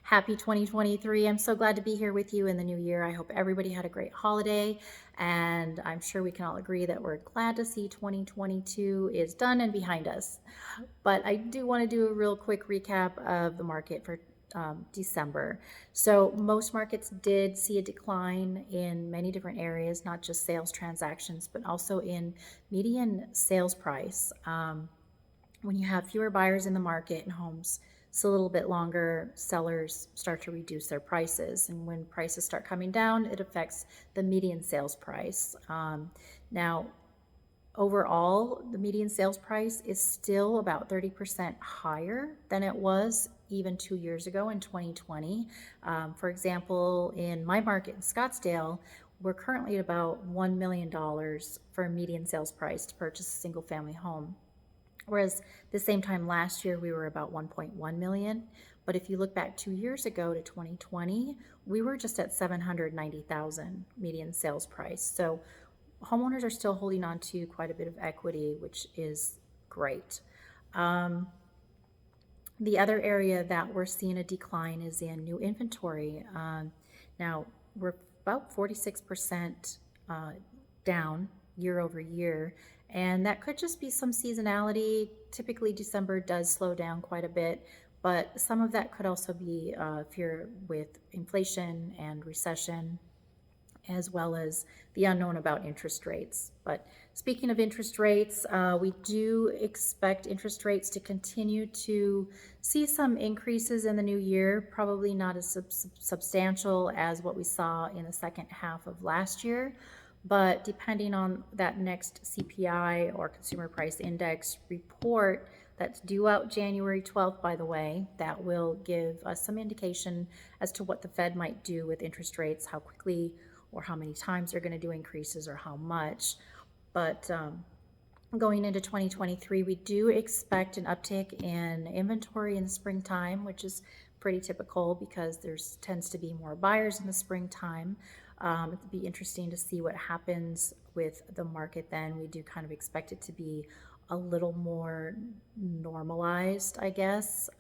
Happy 2023. I'm so glad to be here with you in the new year. I hope everybody had a great holiday, and I'm sure we can all agree that we're glad to see 2022 is done and behind us. But I do want to do a real quick recap of the market for December. So most markets did see a decline in many different areas, not just sales transactions, but also in median sales price. When you have fewer buyers in the market and homes it's a little bit longer, sellers start to reduce their prices. And when prices start coming down, it affects the median sales price. Now, overall, the median sales price is still about 30% higher than it was even 2 years ago in 2020. For example, in my market in Scottsdale, we're currently at about $1 million for a median sales price to purchase a single family home. Whereas the same time last year, we were about 1.1 million. But if you look back 2 years ago to 2020, we were just at 790,000 median sales price. So homeowners are still holding on to quite a bit of equity, which is great. The other area that we're seeing a decline is in new inventory. Now, we're about 46% down year over year, and that could just be some seasonality. Typically, December does slow down quite a bit, but some of that could also be fear with inflation and recession, as well as the unknown about interest rates. But speaking of interest rates, we do expect interest rates to continue to see some increases in the new year, probably not as substantial as what we saw in the second half of last year. But depending on that next CPI or Consumer Price Index report that's due out January 12th, by the way, that will give us some indication as to what the Fed might do with interest rates, how quickly or how many times they're going to do increases or how much. But going into 2023, we do expect an uptick in inventory in the springtime, which is pretty typical because there's tends to be more buyers in the springtime. It'd be interesting to see what happens with the market then. We do kind of expect it to be a little more normalized, I guess.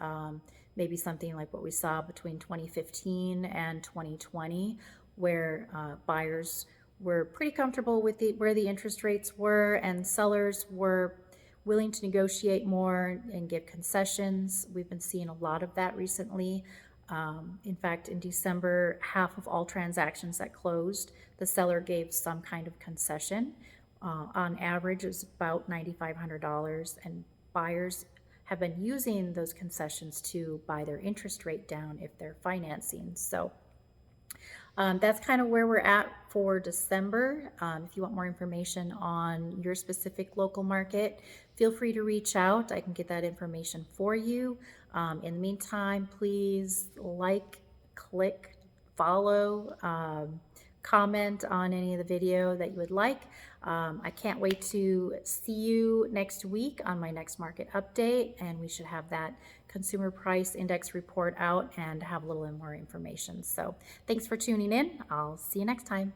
Maybe something like what we saw between 2015 and 2020, where buyers were pretty comfortable with where the interest rates were, and sellers were willing to negotiate more and give concessions. We've been seeing a lot of that recently. In fact, in December, half of all transactions that closed, the seller gave some kind of concession. On average, it was about $9,500, and buyers have been using those concessions to buy their interest rate down if they're financing. So that's kind of where we're at for December. If you want more information on your specific local market, feel free to reach out. I can get that information for you. In the meantime, please like, click, follow, comment on any of the video that you would like. I can't wait to see you next week on my next market update, and we should have that Consumer Price Index report out and have a little more information. So thanks for tuning in. I'll see you next time.